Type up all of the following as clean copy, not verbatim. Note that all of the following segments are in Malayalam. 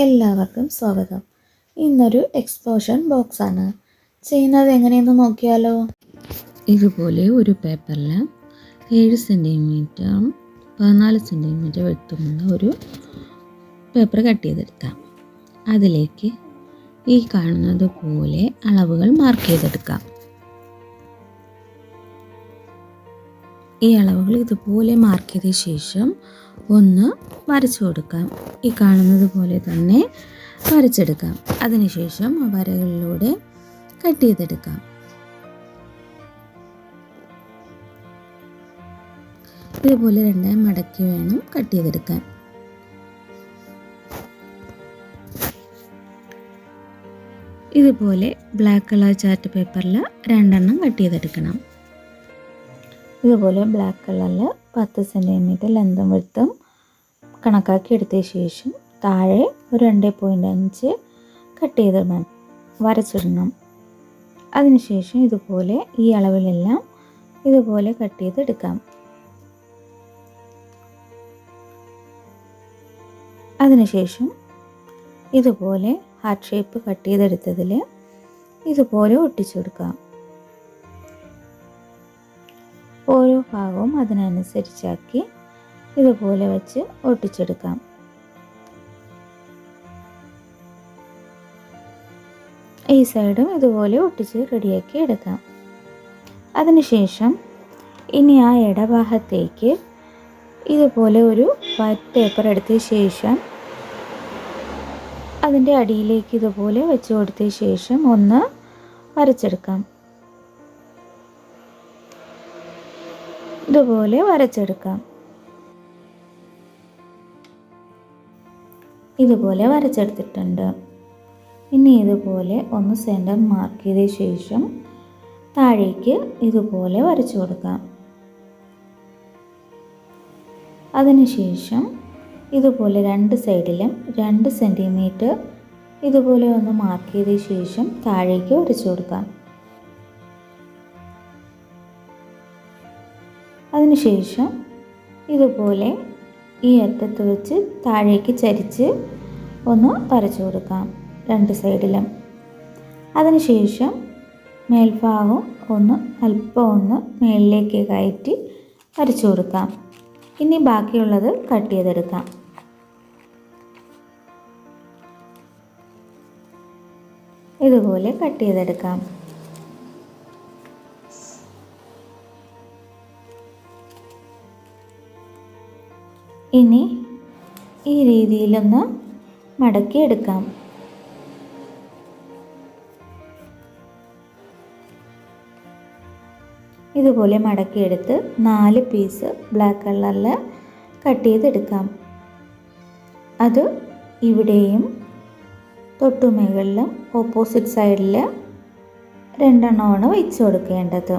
എല്ലാവർക്കും സ്വാഗതം. ഇന്നൊരു എക്സ്പ്ലോഷൻ ബോക്സാണ് ചെയ്യുന്നത്. എങ്ങനെയെന്ന് നോക്കിയാലോ. ഇതുപോലെ ഒരു പേപ്പറിൽ 7 സെൻറ്റിമീറ്ററും 14 സെൻറ്റിമീറ്റർ വെട്ടുമുള്ള ഒരു പേപ്പർ കട്ട് ചെയ്തെടുക്കാം. അതിലേക്ക് ഈ കാണുന്നത് പോലെ അളവുകൾ മാർക്ക് ചെയ്തെടുക്കാം. ഈ അളവുകൾ ഇതുപോലെ മാർക്ക് ചെയ്ത ശേഷം ഒന്ന് വരച്ചു കൊടുക്കാം. ഈ കാണുന്നത് പോലെ തന്നെ വരച്ചെടുക്കാം. അതിനുശേഷം വരകളിലൂടെ കട്ട് ചെയ്തെടുക്കാം. ഇതുപോലെ രണ്ടായി മടക്കി വേണം കട്ട് ചെയ്തെടുക്കാൻ. ഇതുപോലെ ബ്ലാക്ക് കളർ ചാർട്ട് പേപ്പറിൽ 2 കട്ട് ചെയ്തെടുക്കണം. ഇതുപോലെ ബ്ലാക്ക് കളറിൽ 10 സെൻറ്റിമീറ്റർ ലെങ്തും വിഡ്ത്തും കണക്കാക്കി എടുത്ത ശേഷം താഴെ ഒരു 2.5 കട്ട് ചെയ്ത് വരച്ചിടണം. അതിനുശേഷം ഇതുപോലെ ഈ അളവിലെല്ലാം ഇതുപോലെ കട്ട് ചെയ്തെടുക്കാം. അതിനുശേഷം ഇതുപോലെ ഹാർട്ട് ഷേപ്പ് കട്ട് ചെയ്തെടുത്തതിൽ ഇതുപോലെ ഒട്ടിച്ചു കൊടുക്കാം. ഓരോ ഭാഗവും അതിനനുസരിച്ചാക്കി ഇതുപോലെ വെച്ച് ഒട്ടിച്ചെടുക്കാം. ഈ സൈഡും ഇതുപോലെ ഒട്ടിച്ച് റെഡിയാക്കി എടുക്കാം. അതിനുശേഷം ഇനി ആ ഇടഭാഗത്തേക്ക് ഇതുപോലെ ഒരു വൈറ്റ് പേപ്പർ എടുത്ത ശേഷം അതിൻ്റെ അടിയിലേക്ക് ഇതുപോലെ വെച്ച് കൊടുത്ത ശേഷം ഒന്ന് വരച്ചെടുക്കാം. ഇതുപോലെ വരച്ചെടുക്കാം. ഇതുപോലെ വരച്ചെടുത്തിട്ടുണ്ട്. ഇനി ഇതുപോലെ ഒന്ന് സെൻറ്റർ മാർക്ക് ചെയ്ത ശേഷം താഴേക്ക് ഇതുപോലെ വരച്ചു കൊടുക്കാം. അതിനുശേഷം ഇതുപോലെ 2 സൈഡിലും 2 സെൻറ്റിമീറ്റർ ഇതുപോലെ ഒന്ന് മാർക്ക് ചെയ്ത ശേഷം താഴേക്ക് വരച്ചു കൊടുക്കാം. അതിനുശേഷം ഇതുപോലെ ഈ അറ്റത്ത് വെച്ച് താഴേക്ക് ചരിച്ച് ഒന്ന് വരച്ചു കൊടുക്കാം 2 സൈഡിലും. അതിനുശേഷം മേൽഭാഗം അല്പം മേളിലേക്ക് കയറ്റി വരച്ചു കൊടുക്കാം. ഇനി ബാക്കിയുള്ളത് കട്ട് ചെയ്തെടുക്കാം. ഇതുപോലെ കട്ട് ചെയ്തെടുക്കാം. ഇനി ഈ രീതിയിലൊന്ന് മടക്കിയെടുക്കാം. ഇതുപോലെ മടക്കിയെടുത്ത് 4 പീസ് ബ്ലാക്ക് കളറിൽ കട്ട് ചെയ്തെടുക്കാം. അത് ഇവിടെയും തൊട്ടുമുകളിലും ഓപ്പോസിറ്റ് സൈഡിൽ 2 വെച്ച് കൊടുക്കേണ്ടത്.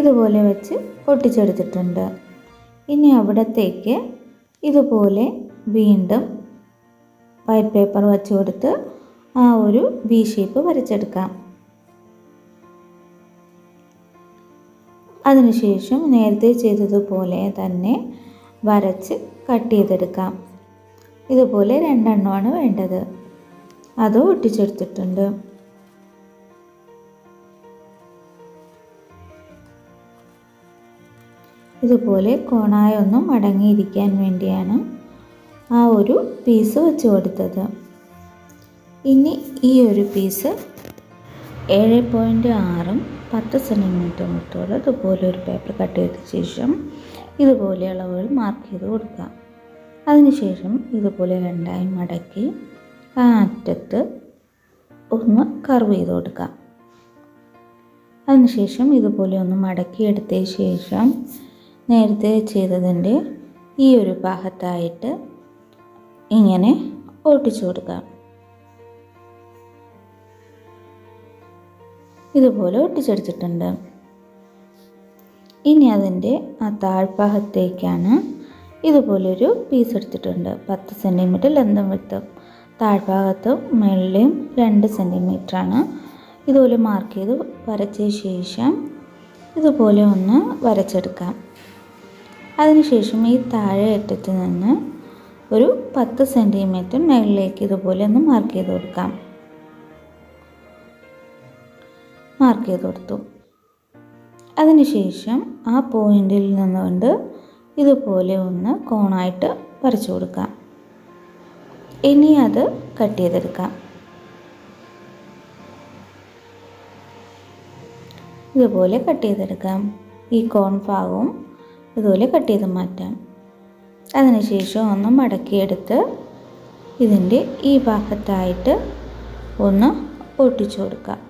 ഇതുപോലെ വെച്ച് ഒട്ടിച്ചെടുത്തിട്ടുണ്ട്. ഇനി അവിടത്തേക്ക് ഇതുപോലെ വീണ്ടും വൈറ്റ് പേപ്പർ വെച്ച് കൊടുത്ത് ആ ഒരു വി ഷേപ്പ് വരച്ചെടുക്കാം. അതിനുശേഷം നേരത്തെ ചെയ്തതുപോലെ തന്നെ വരച്ച് കട്ട് ചെയ്തെടുക്കാം. ഇതുപോലെ 2 വേണ്ടത്. അത് ഒട്ടിച്ചെടുത്തിട്ടുണ്ട്. ഇതുപോലെ കോണായൊന്നും മടങ്ങിയിരിക്കാൻ വേണ്ടിയാണ് ആ ഒരു പീസ് വെച്ച് കൊടുത്തത്. ഇനി ഈ ഒരു പീസ് 7.6 10 സെൻറ്റിമീറ്റർ മുത്തോളം ഇതുപോലെ ഒരു പേപ്പർ കട്ട് ചെയ്ത ശേഷം ഇതുപോലെ അളവുകൾ മാർക്ക് ചെയ്ത് കൊടുക്കാം. അതിനുശേഷം ഇതുപോലെ 2 മടക്കി ആ അറ്റത്ത് ഒന്ന് കർവ് ചെയ്ത് കൊടുക്കാം. അതിനുശേഷം ഇതുപോലെ ഒന്ന് മടക്കി എടുത്ത ശേഷം നേരത്തെ ചെയ്തതിൻ്റെ ഈ ഒരു ഭാഗത്തായിട്ട് ഇങ്ങനെ ഒട്ടിച്ചു കൊടുക്കാം. ഇതുപോലെ ഒട്ടിച്ചെടുത്തിട്ടുണ്ട്. ഇനി അതിൻ്റെ ആ താഴ്ഭാഗത്തേക്കാണ് ഇതുപോലൊരു പീസ് എടുത്തിട്ടുണ്ട്. 10 സെൻറ്റിമീറ്റർ ലെങ്തും വിഡ്ത്തും താഴ്ഭാഗത്തും മുകളിലും 2 സെൻറ്റിമീറ്ററാണ്. ഇതുപോലെ മാർക്ക് ചെയ്ത് വരച്ച ശേഷം ഇതുപോലെ ഒന്ന് വരച്ചെടുക്കാം. അതിനുശേഷം ഈ താഴെ അറ്റത്ത് നിന്ന് ഒരു 10 സെൻറ്റിമീറ്റർ മുകളിലേക്ക് ഇതുപോലെ ഒന്ന് മാർക്ക് ചെയ്ത് കൊടുക്കാം. മാർക്ക് ചെയ്ത് കൊടുത്തു. അതിനുശേഷം ആ പോയിന്റിൽ നിന്നുകൊണ്ട് ഇതുപോലെ ഒന്ന് കോണായിട്ട് വരച്ചു കൊടുക്കാം. ഇനി അത് കട്ട് ചെയ്തെടുക്കാം. ഇതുപോലെ കട്ട് ചെയ്തെടുക്കാം. ഈ കോൺ ഭാഗവും ഇതുപോലെ കട്ട് ചെയ്ത് മാറ്റാം. അതിനുശേഷം ഒന്ന് മടക്കിയെടുത്ത് ഇതിൻ്റെ ഈ ഭാഗത്തായിട്ട് ഒന്ന് ഒട്ടിച്ചു കൊടുക്കാം.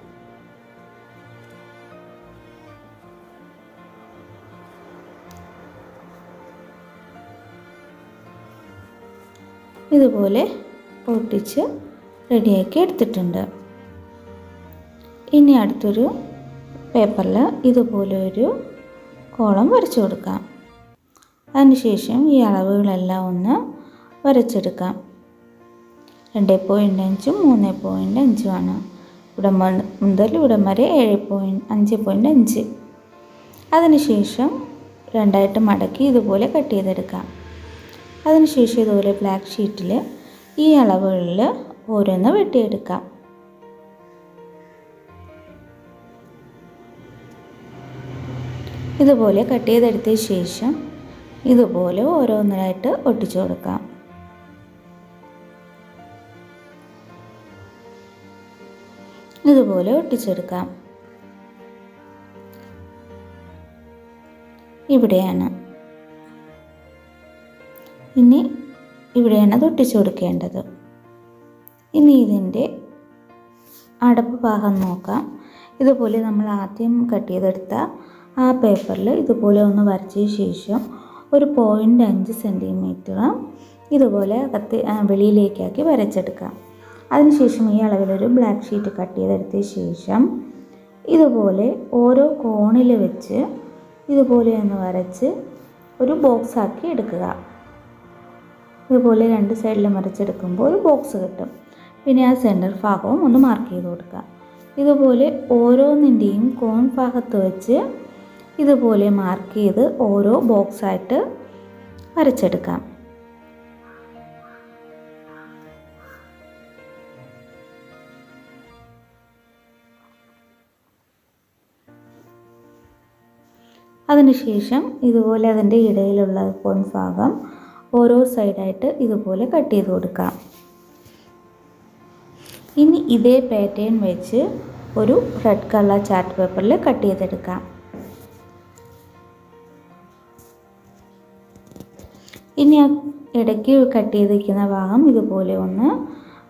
ഇതുപോലെ ഒട്ടിച്ച് റെഡിയാക്കി എടുത്തിട്ടുണ്ട്. ഇനി അടുത്തൊരു പേപ്പറിൽ ഇതുപോലെ ഒരു കോളം വരച്ചു കൊടുക്കാം. അതിനുശേഷം ഈ അളവുകളെല്ലാം ഒന്ന് വരച്ചെടുക്കാം. 2.5 3.5 ആണ്. ഇവിടം മുതൽ ഇവിടം വരെ 5.5. അതിനുശേഷം രണ്ടായിട്ട് മടക്കി ഇതുപോലെ കട്ട് ചെയ്തെടുക്കാം. അതിനുശേഷം ഇതുപോലെ ബ്ലാക്ക് ഷീറ്റിൽ ഈ അളവുകളിൽ ഓരോന്ന് വെട്ടിയെടുക്കാം. ഇതുപോലെ കട്ട് ചെയ്തെടുത്ത ശേഷം ഇതുപോലെ ഓരോന്നിനായിട്ട് ഒട്ടിച്ചു കൊടുക്കാം. ഇതുപോലെ ഒട്ടിച്ചെടുക്കാം. ഇവിടെയാണ് ഇനി ഇവിടെയാണ് അത് ഒട്ടിച്ചു കൊടുക്കേണ്ടത്. ഇനി ഇതിൻ്റെ അടപ്പ് ഭാഗം നോക്കാം. ഇതുപോലെ നമ്മൾ ആദ്യം കട്ട് ചെയ്തെടുത്ത ആ പേപ്പറിൽ ഇതുപോലെ ഒന്ന് വരച്ച ശേഷം ഒരു 0.5 സെൻറ്റിമീറ്റർ ഇതുപോലെ വെളിയിലേക്കാക്കി വരച്ചെടുക്കാം. അതിനുശേഷം ഈ അളവിലൊരു ബ്ലാക്ക് ഷീറ്റ് കട്ട് ചെയ്തെടുത്ത ശേഷം ഇതുപോലെ ഓരോ കോണിൽ വെച്ച് ഇതുപോലെ ഒന്ന് വരച്ച് ഒരു ബോക്സ് ആക്കി എടുക്കുക. ഇതുപോലെ രണ്ട് സൈഡിലും വരച്ചെടുക്കുമ്പോൾ ഒരു ബോക്സ് കിട്ടും. പിന്നെ ആ സെൻറ്റർ ഭാഗവും ഒന്ന് മാർക്ക് ചെയ്ത് കൊടുക്കുക. ഇതുപോലെ ഓരോന്നിൻ്റെയും കോൺ ഭാഗത്ത് വെച്ച് ഇതുപോലെ മാർക്ക് ചെയ്ത് ഓരോ ബോക്സായിട്ട് വരച്ചെടുക്കാം. അതിനുശേഷം ഇതുപോലെ അതിൻ്റെ ഇടയിലുള്ള കോൺ ഭാഗം ഓരോ സൈഡായിട്ട് ഇതുപോലെ കട്ട് ചെയ്ത് കൊടുക്കാം. ഇനി ഇതേ പാറ്റേൺ വെച്ച് ഒരു റെഡ് കളർ ചാർട്ട് പേപ്പറിൽ കട്ട് ചെയ്തെടുക്കാം. ഇനി ആ ഇടയ്ക്ക് കട്ട് ചെയ്തിരിക്കുന്ന ഭാഗം ഇതുപോലെ ഒന്ന്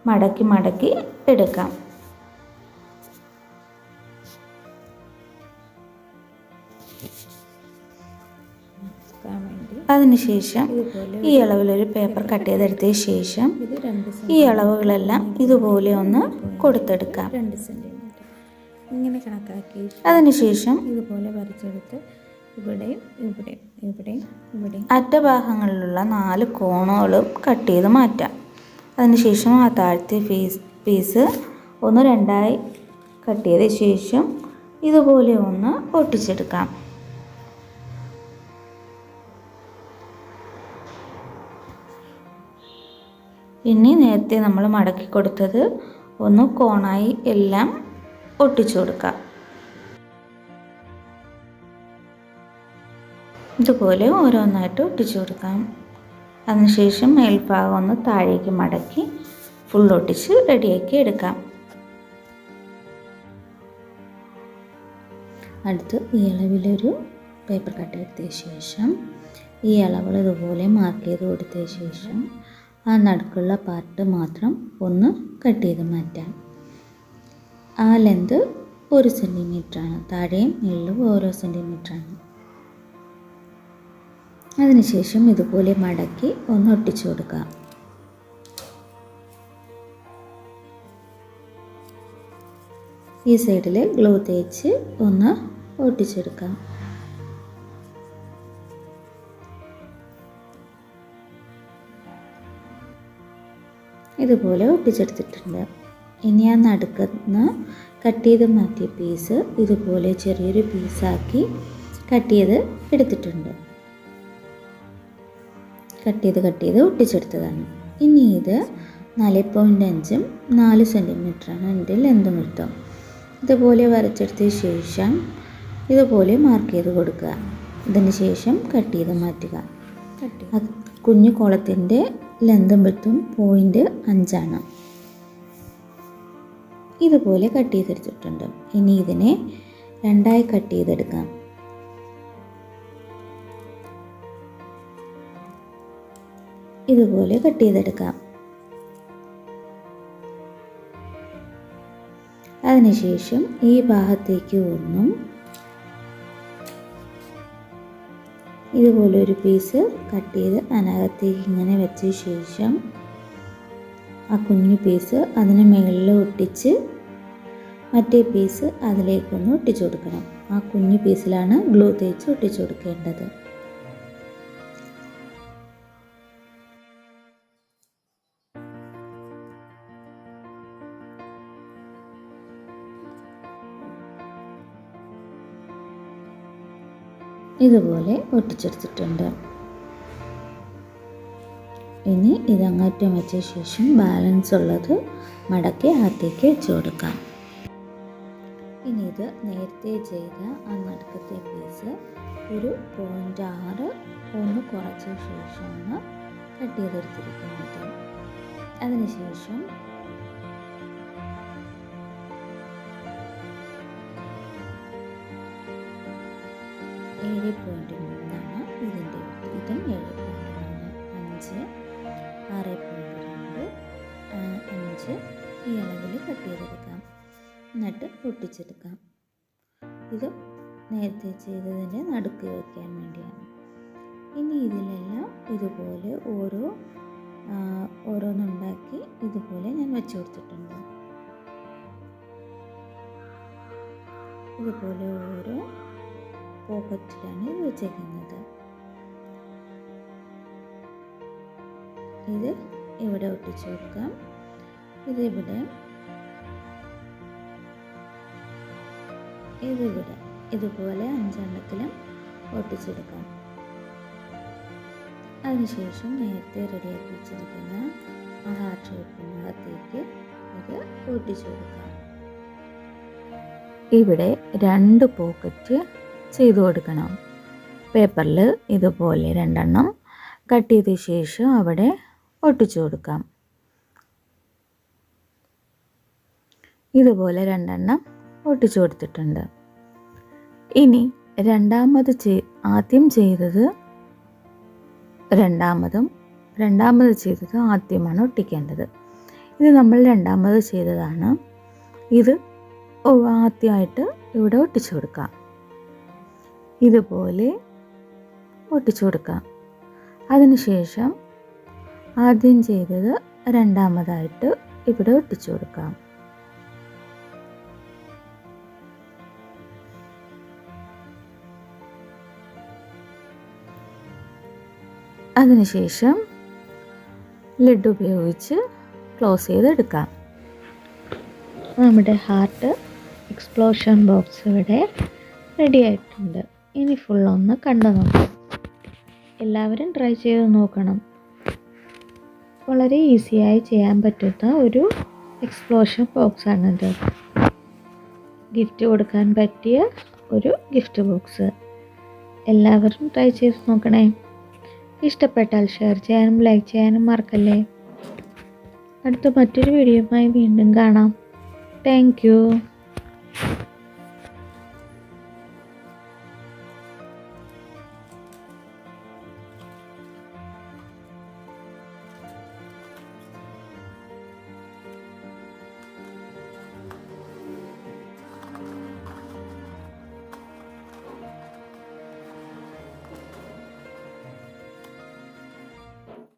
മടക്കി മടക്കി എടുക്കാം. അതിനുശേഷം ഈ അളവിലൊരു പേപ്പർ കട്ട് ചെയ്തെടുത്ത ശേഷം ഈ അളവുകളെല്ലാം ഇതുപോലെ ഒന്ന് കൊടുത്തെടുക്കാം. 2 സെൻറ്റിമീറ്റർ ഇങ്ങനെ കണക്കാക്കി അതിനുശേഷം ഇതുപോലെ വരച്ചെടുത്ത് ഇവിടെയും ഇവിടെയും ഇവിടെയും ഇവിടെയും അറ്റഭാഗങ്ങളിലുള്ള 4 കോണുകളും കട്ട് ചെയ്ത് മാറ്റാം. അതിനുശേഷം ആ താഴത്തെ പീസ് ഒന്ന് രണ്ടായി കട്ട് ചെയ്ത ശേഷം ഇതുപോലെ ഒന്ന് ഒട്ടിച്ചെടുക്കാം. ഇനി നേരത്തെ നമ്മൾ മടക്കി കൊടുത്തത് ഒന്ന് കോണായി എല്ലാം ഒട്ടിച്ചു കൊടുക്കാം. ഇതുപോലെ ഓരോന്നായിട്ട് ഒട്ടിച്ചു കൊടുക്കാം. അതിനുശേഷം മേൽഭാഗം ഒന്ന് താഴേക്ക് മടക്കി ഫുൾ ഒട്ടിച്ച് റെഡിയാക്കി എടുക്കാം. അടുത്ത് ഈ അളവിലൊരു പേപ്പർ കട്ട് എടുത്ത ശേഷം ഈ അളവുകൾ ഇതുപോലെ മാർക്ക് ചെയ്ത് കൊടുത്ത ശേഷം ആ നടുക്കുള്ള പാർട്ട് മാത്രം ഒന്ന് കട്ട് ചെയ്ത് മാറ്റാം. ആ ലെന്ത് 1 സെൻറ്റിമീറ്ററാണ്. താഴെയും മുകളിലും ഓരോ സെൻറ്റിമീറ്ററാണ്. അതിനുശേഷം ഇതുപോലെ മടക്കി ഒന്ന് ഒട്ടിച്ചു കൊടുക്കാം. ഈ സൈഡിൽ ഗ്ലൂ തേച്ച് ഒന്ന് ഒട്ടിച്ചെടുക്കാം. ഇതുപോലെ ഒട്ടിച്ചെടുത്തിട്ടുണ്ട്. ഇനി ആ നടുക്കുന്ന കട്ട് ചെയ്ത് മാറ്റിയ പീസ് ഇതുപോലെ ചെറിയൊരു പീസാക്കി കട്ട് ചെയ്ത് എടുത്തിട്ടുണ്ട്. കട്ട് ചെയ്ത് ഒട്ടിച്ചെടുത്തതാണ്. ഇനി ഇത് 4.5 4 സെൻറ്റിമീറ്ററാണ് എൻ്റെ ലെങ്തും വിഡ്ത്തും. ഇതുപോലെ വരച്ചെടുത്ത ശേഷം ഇതുപോലെ മാർക്ക് ചെയ്ത് കൊടുക്കുക. ഇതിന് ശേഷം കട്ട് ചെയ്ത് മാറ്റുക. കുഞ്ഞു കോളത്തിൻ്റെ ലെങ്തും വിഡ്ത്തും 0.5 ഇതുപോലെ കട്ട് ചെയ്തെടുത്തിട്ടുണ്ട്. ഇനി ഇതിനെ 2 കട്ട് ചെയ്തെടുക്കാം. ഇതുപോലെ കട്ട് ചെയ്തെടുക്കാം. അതിനുശേഷം ഈ ഭാഗത്തേക്ക് ഒന്നും ഇതുപോലെ ഒരു പീസ് കട്ട് ചെയ്ത് അതിനകത്തേക്ക് ഇങ്ങനെ വെച്ച ശേഷം ആ കുഞ്ഞു പീസ് അതിന് മുകളിൽ ഒട്ടിച്ച് മറ്റേ പീസ് അതിലേക്കൊന്ന് ഒട്ടിച്ചു കൊടുക്കണം. ആ കുഞ്ഞു പീസിലാണ് ഗ്ലൂ തേച്ച് ഒട്ടിച്ചു കൊടുക്കേണ്ടത്. ഇതുപോലെ ഒട്ടിച്ചെടുത്തിട്ടുണ്ട്. ഇനി ഇതങ്ങാറ്റം വെച്ച ശേഷം ബാലൻസ് ഉള്ളത് മടക്കി അകത്തേക്ക് വെച്ച് കൊടുക്കാം. ഇനി ഇത് നേരത്തെ ചെയ്ത ആ നടുക്കത്തെ പീസ് ഒരു 0.6 ഒന്ന് കുറച്ച ശേഷമാണ് കട്ട് ചെയ്തെടുത്തിരിക്കുന്നത്. അതിനുശേഷം ഏഴ് 7.3 ഇതിൻ്റെ ഇതും 7.3 5 6.2 5 ഈ അളവിൽ കട്ട് ചെയ്തെടുക്കാം. എന്നിട്ട് ഒട്ടിച്ചെടുക്കാം. ഇത് നേരത്തെ ചെയ്തതിൻ്റെ നടുക്ക് വയ്ക്കാൻ വേണ്ടിയാണ്. ഇനി ഇതിലെല്ലാം ഇതുപോലെ ഓരോന്നുണ്ടാക്കി ഇതുപോലെ ഞാൻ വെച്ച് കൊടുത്തിട്ടുണ്ട്. ഇതുപോലെ ഓരോ പോക്കറ്റിലാണ് ഇത് വെച്ചേക്കുന്നത്. ഇത് ഇവിടെ ഒട്ടിച്ചു കൊടുക്കാം. ഇതിവിടെ ഇതുപോലെ 5 എണ്ണത്തിലും ഒട്ടിച്ചെടുക്കാം. അതിനുശേഷം നേരത്തെ റെഡിയാക്കി വെച്ചിരിക്കുന്ന ആ ഹാർട്ട് ഷേപ്പിനകത്തേക്ക് ഇത് ഒട്ടിച്ചു കൊടുക്കാം. ഇവിടെ 2 പോക്കറ്റ് ചെയ്തു കൊടുക്കണം. പേപ്പറിൽ ഇതുപോലെ 2 എണ്ണം കട്ട് ചെയ്ത ശേഷം അവിടെ ഒട്ടിച്ചു കൊടുക്കാം. ഇതുപോലെ 2 എണ്ണം ഒട്ടിച്ചു കൊടുത്തിട്ടുണ്ട്. ഇനി ആദ്യം ചെയ്തത് രണ്ടാമത് ചെയ്തത് ആദ്യമാണ് ഒട്ടിക്കേണ്ടത്. ഇത് നമ്മൾ രണ്ടാമത് ചെയ്തതാണ്. ഇത് ആദ്യമായിട്ട് ഇവിടെ ഒട്ടിച്ചു കൊടുക്കാം. ഇതുപോലെ ഒട്ടിച്ചു കൊടുക്കാം. അതിനുശേഷം ആദ്യം ചെയ്തത് രണ്ടാമതായിട്ട് ഇവിടെ ഒട്ടിച്ചു കൊടുക്കാം. അതിനുശേഷം ലിഡ് ഉപയോഗിച്ച് ക്ലോസ് ചെയ്തെടുക്കാം. നമ്മുടെ ഹാർട്ട് എക്സ്പ്ലോഷൻ ബോക്സ് ഇവിടെ റെഡി ആയിട്ടുണ്ട്. ഇനി ഫുള്ളൊന്ന് കണ്ടു നോക്കാം. എല്ലാവരും ട്രൈ ചെയ്ത് നോക്കണം. വളരെ ഈസിയായി ചെയ്യാൻ പറ്റുന്ന ഒരു എക്സ്പ്ലോഷൻ ബോക്സാണിത്. ഗിഫ്റ്റ് കൊടുക്കാൻ പറ്റിയ ഒരു ഗിഫ്റ്റ് ബോക്സ്. എല്ലാവരും ട്രൈ ചെയ്ത് നോക്കണേ. ഇഷ്ടപ്പെട്ടാൽ ഷെയർ ചെയ്യാനും ലൈക്ക് ചെയ്യാനും മറക്കല്ലേ. അടുത്ത മറ്റൊരു വീഡിയോയുമായി വീണ്ടും കാണാം. Thank you.